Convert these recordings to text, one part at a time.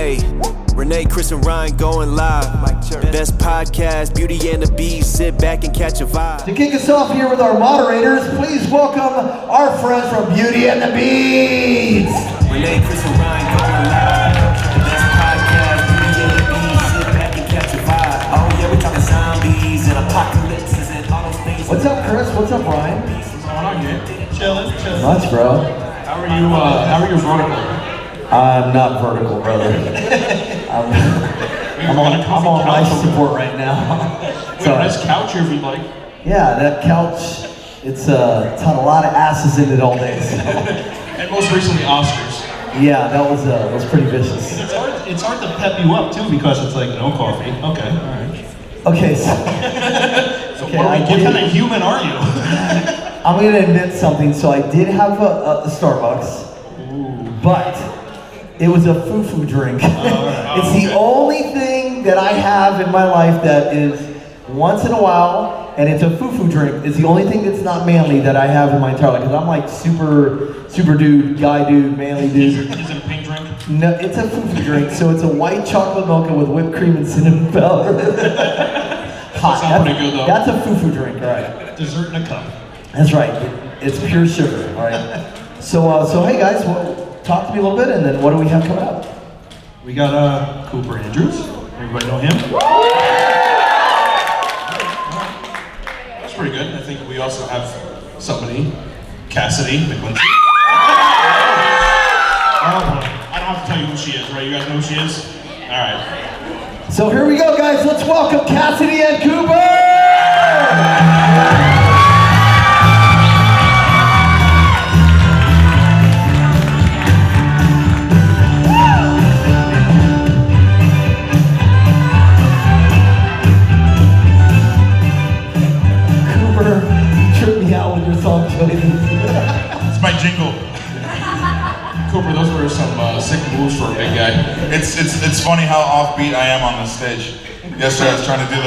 Hey, Renee, Chris, and Ryan going live. Best podcast, Beauty and the Beast. Sit back and catch a vibe. To kick us off here with our moderators, please welcome our friends from Beauty and the Beast. Renee, Chris, and Ryan going live. Best podcast, Beauty and the Beast. Sit back and catch a vibe. Oh yeah, we talking zombies and apocalypses and all those things. What's up, Chris? What's up, Ryan? What's going on here? Chilling. Much, bro. How are you vertical? I'm not vertical, brother. I'm on life support right now. We have a nice couch here if you'd like. Yeah, that couch, it's had a lot of asses in it all day. So. And most recently, Oscars. Yeah, that was pretty vicious. It's hard to pep you up too because it's like no coffee. Okay, all right. Okay, so what kind of human are you? I'm gonna admit something. So I did have a Starbucks, but it was a foo-foo drink. It's the only thing that I have in my life that is once in a while, and it's a foo-foo drink. It's the only thing that's not manly that I have in my entire life, because I'm like super dude, guy dude, manly dude. Is it a pink drink? No, it's a foo-foo drink, so it's a white chocolate mocha with whipped cream and cinnamon powder. Hot. Sounds pretty good though. That's a foo-foo drink, all right. Dessert in a cup. That's right, it's pure sugar, all right. So hey guys, talk to me a little bit, and then what do we have coming up? We got Cooper Andrews. Everybody know him? That's pretty good. I think we also have somebody, Cassady McClincy. I don't have to tell you who she is, right? You guys know who she is? All right. So here we go, guys. Let's welcome Cassady and Cooper! It's my jingle. Cooper, those were some sick moves for a big guy. It's funny how offbeat I am on this stage. Yesterday I was trying to do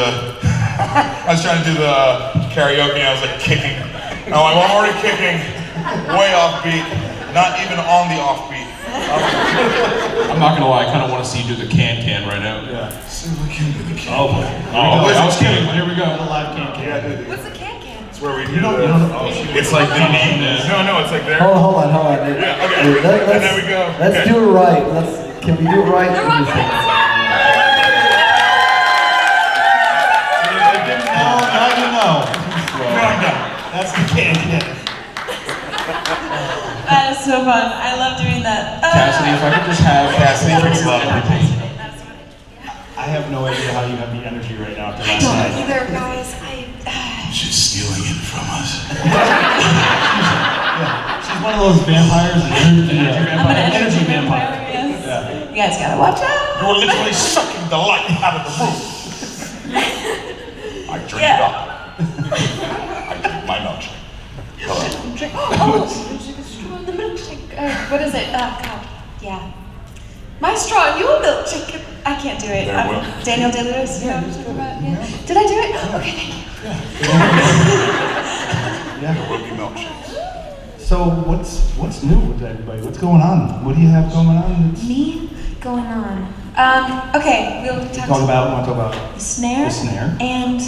the karaoke and I was like kicking. No, I'm already kicking, way offbeat, not even on the offbeat. I'm not gonna lie, I kind of want to see you do the can right now. Yeah. See if we can do the can. Oh boy. I was kidding. Here we go. A live can. Yeah, what's a can? It's where we do it's like the name. No, it's like there. Hold on. Yeah, okay. And then we go. Let's do it right. Can we do it right? The wrong No, that's the can. That is so fun. I love doing that. Cassady, if I could just have Cassady brings love. I have no idea how you have the energy right now after I last don't night. either, guys. She's stealing it from us. She's one of those vampires, I'm an energy vampire. Yes. Yeah. You guys gotta watch out. You're literally sucking the life out of the room. I drink it up. I drink my milkshake. The milkshake. What is it? God. Yeah. My straw and your milkshake. I can't do it. Daniel Day-Lewis. You know what I'm talking about? Yeah. Did I do it? Okay, thank you. There will be milkshakes. So what's new with everybody? What's going on? What do you have going on? Me going on. Okay, we'll Want to talk about the snare. The snare. And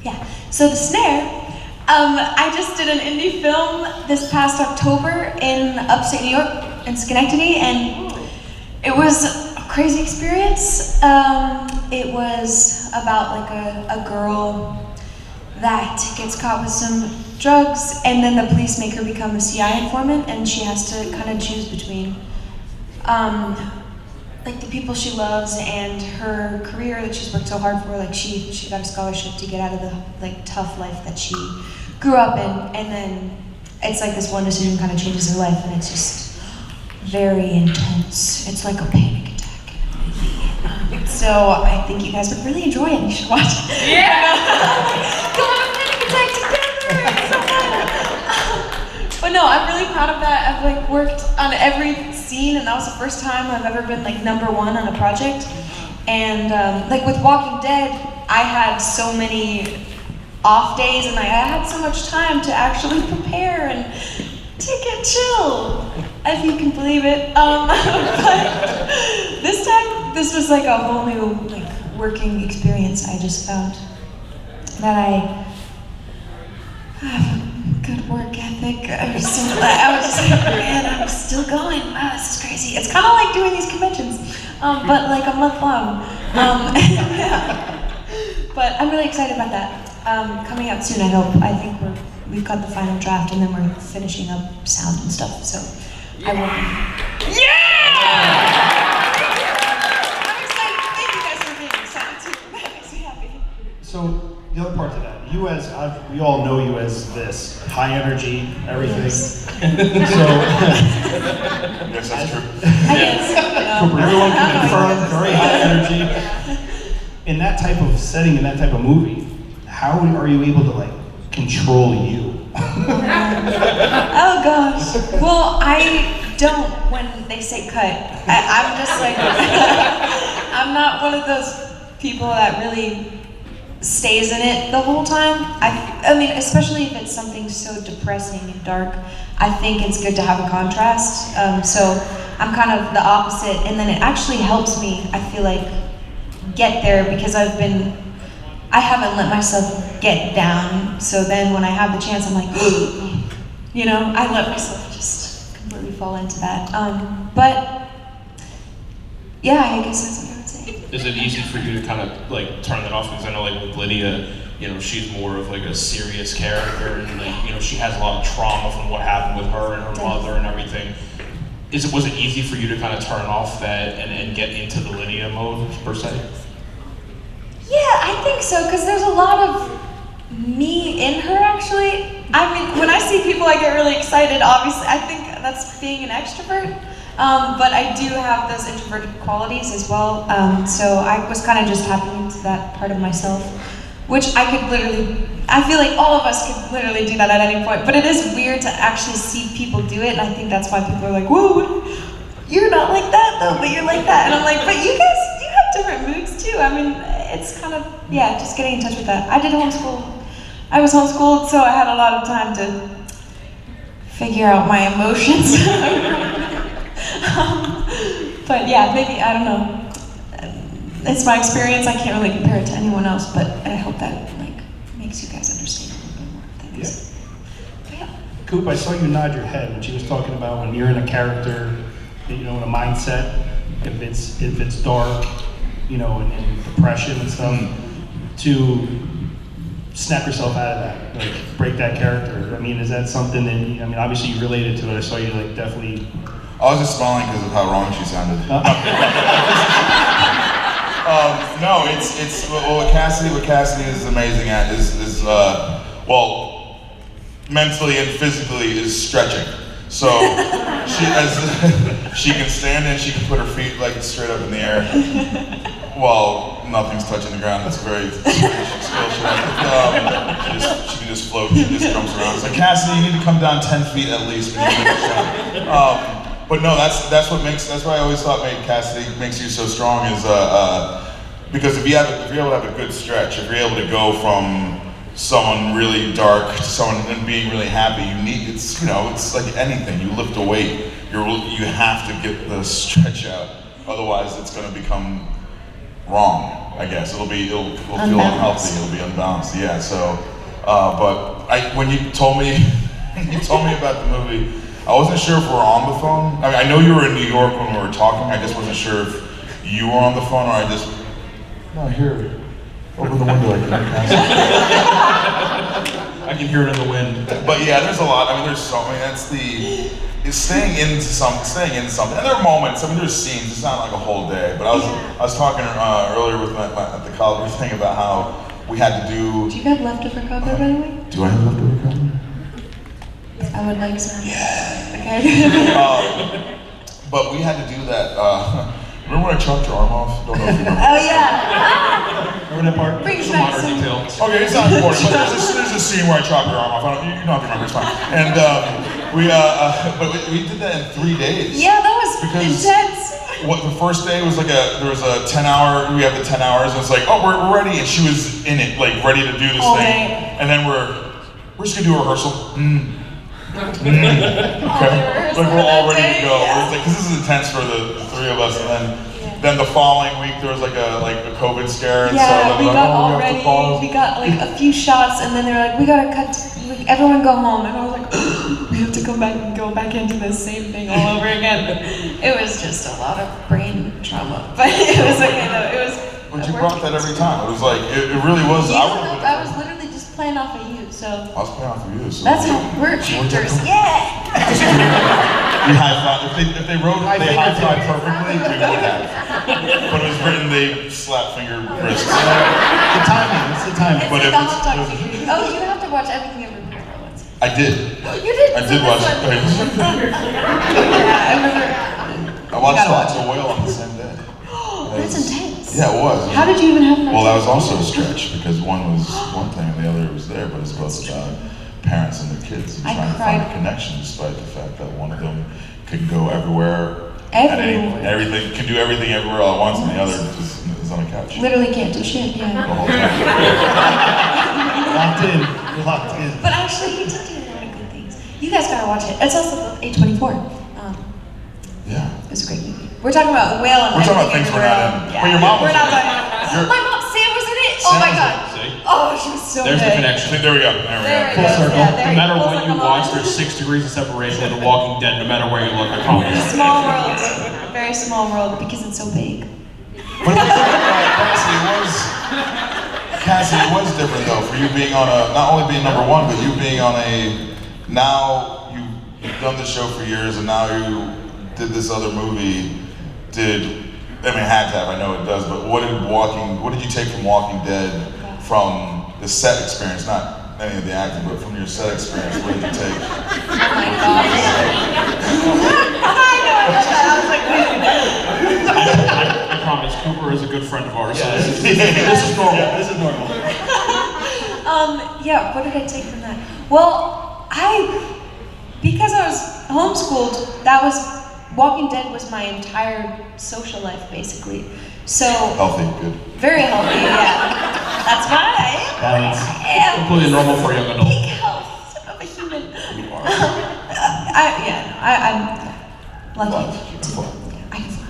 yeah, so the snare. I just did an indie film this past October in upstate New York, in Schenectady, and it was a crazy experience. It was about like a girl that gets caught with some drugs, and then the police make her become a CI informant, and she has to kind of choose between like the people she loves and her career that she's worked so hard for. Like she got a scholarship to get out of the like tough life that she grew up in, and then it's like this one decision kind of changes her life, and it's just very intense. It's like a panic attack. So I think you guys would really enjoy it. You should watch it. Yeah. Come on, panic attack together. It's so fun. But no, I'm really proud of that. I've like worked on every scene, and that was the first time I've ever been like #1 on a project. And like with Walking Dead, I had so many off days, and like I had so much time to actually prepare and to get chill, if you can believe it. But this time just was like a whole new like working experience. I just found that I have a good work ethic. I was just like, man, I'm still going. Wow, this is crazy. It's kind of like doing these conventions, but like a month long. But I'm really excited about that. Coming out soon, I hope. I think we've got the final draft, and then we're finishing up sound and stuff. So I will be. I'm excited. Thank you guys for being excited too. That makes me happy. So the other part to that, you as we all know you as this high energy, everything. Yes. So Yes, that's true. I guess. everyone can confirm very high energy. In that type of setting, in that type of movie, how are you able to like control you? Oh gosh. Well, I don't when they say cut. I'm just like, I'm not one of those people that really stays in it the whole time. I mean, especially if it's something so depressing and dark, I think it's good to have a contrast. So I'm kind of the opposite, and then it actually helps me, I feel like, get there because I haven't let myself get down. So then when I have the chance, I'm like, you know, I let myself just completely fall into that. But yeah, I guess that's what I would say. Is it easy for you to kind of like turn that off? Because I know like with Lydia, you know, she's more of like a serious character, and like, you know, she has a lot of trauma from what happened with her and her mother and everything. Was it easy for you to kind of turn off that and get into the Lydia mode per se? Yeah, I think so, because there's a lot of me in her actually. I mean, when I see people, I get really excited, obviously. I think that's being an extrovert, but I do have those introverted qualities as well. So I was kind of just tapping into that part of myself, which I could literally, I feel like all of us could literally do that at any point, but it is weird to actually see people do it, and I think that's why people are like, whoa, you're not like that though, but you're like that. And I'm like, but you guys, you have different moods too. I mean, it's kind of, yeah, just getting in touch with that. I did homeschool. I was homeschooled, so I had a lot of time to figure out my emotions. But yeah, maybe, I don't know. It's my experience. I can't really compare it to anyone else, but I hope that like makes you guys understand a little bit more things. But yeah. Coop, I saw you nod your head when she was talking about when you're in a character, you know, in a mindset, if it's dark, you know, and depression and stuff, to snap yourself out of that, like break that character. I mean, is that something that, I mean, obviously you related to it. I saw you like definitely. I was just smiling because of how wrong she sounded. No, it's what Cassady is amazing at is well, mentally and physically is stretching. So she can stand and she can put her feet like straight up in the air while nothing's touching the ground. It's very skill. She can just float. She just jumps around. It's like, Cassady, you need to come down 10 feet at least when you make a shot. But no, that's why I always thought Cassady makes you so strong is because if you're able to have a good stretch, if you're able to go from someone really dark to someone and being really happy, it's like anything. You lift a weight, you have to get the stretch out, otherwise it's going to become wrong. I guess it'll feel unhealthy. It'll be unbalanced. Yeah. So, but when you told me about the movie, I wasn't sure if we were on the phone. I mean, I know you were in New York when we were talking. I just wasn't sure if you were on the phone or I just. No, here. Open the window, I can hear it in the wind. But yeah, there's a lot. I mean, there's so many. It's staying in something. And there are moments. I mean, there's scenes. It's not like a whole day. But I was talking earlier with at the college thing about how we had to do. Do you have leftover cover, by the way? Do I have leftover cover? I would like some. Yeah. Okay. But we had to do that. Remember when I chopped your arm off? Don't know if you remember. Oh yeah. Remember that part? Brings Some back minor some. details. Okay, it's not important, but there's a scene where I chopped your arm off. You don't have to remember, it's fine. And we did that in 3 days. Yeah, that was Because- intense. The first day was there was a 10-hour, we have the 10 hours, and it's like, oh, we're ready, and she was in it, like ready to do this All thing. day. And then we're just gonna do a rehearsal. Okay. Like we're all ready to go. Yeah. It's like, 'cause this is intense for the three of us, and then then the following week there was like a COVID scare, and so Yeah, then we like, got oh, all we have ready. to pause. We got like a few shots, and then they're like, "We gotta cut. Everyone go home." And I was like, "We have to come back and go back into the same thing all over again." It was just a lot of brain trauma, but it was okay though. It was. But you brought that every time. It was like it really was. You I don't know, was. I was literally just playing off of you, so. I was playing off of you. So That's how we're actors. Yeah. we high five. If they wrote it, they high five perfectly, we would have. But it was written, they slap finger wrists. The timing, it's the timing. It's But like if the it's- hot dog figure. Oh, you have to watch everything every year once. I did. You did. I so did this watch one- it. Yeah, I remember. I watched gotta watch The Whale on the same day. That's intense. Yeah, it was. How did you even have enough? Well, that was time? also a stretch because one was one thing and the other was there, but it's both about parents and their kids and I trying to find a cried. connection despite the fact that one of them can go everywhere, Everywhere. everything can do everything everywhere all at once, and the other just is on a couch Literally can't do shit. the Yeah. whole time. Locked in. You're locked in. But actually, you did do a lot of good things. You guys gotta watch it. It's also A24. Yeah. It's a great movie. We're talking about The Whale and We're talking about Everything things we're not Everywhere. in. But your mom was We're not in it. talking. Your- My mom, Sam was in it. Sam Oh my was in god. it, see? Oh, she was so There's good. the connection. See, there we go. There we There go. it goes. circle. Yeah, there No matter full what you circle watch, moment. there's 6 degrees of separation with The Walking Dead, no matter where you look, I promise. Small world. Very small world because it's so big. But if you think about it, Cassie, it was different though for you being on a, not only being number one, but you being on a, now you've done the show for years and now you did this other movie, had to have, I know it does, but what did you take from Walking Dead from the set experience, not any of the acting, but from your set experience, what did you take? Oh my god. I know I got that. I was like, wait. I promise, Cooper is a good friend of ours. So this is normal. Yeah, this is normal. Yeah, what did I take from that? Well, because I was homeschooled, Walking Dead was my entire social life, basically. So, Healthy, good. very healthy, yeah. That's what I am. Balance. I am. Completely normal for a young adult. Peak health of a human. I'm lucky. I can fly.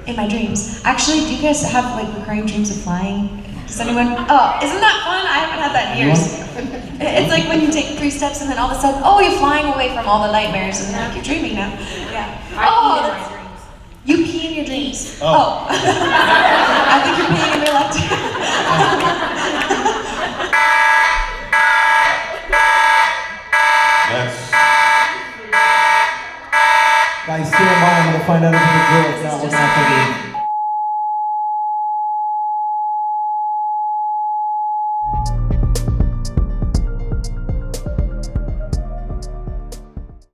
In my dreams. Actually, do you guys have like recurring dreams of flying? Does anyone? Oh, isn't that fun? I haven't had that in years. It's like when you take 3 steps and then all of a sudden, oh, you're flying away from all the nightmares and like you're dreaming now. Yeah. Oh, that's. You pee in your dreams. Oh. I think you're peeing in your life too. That's, Guys, stand by. I'm gonna find out if the girl is not looking at the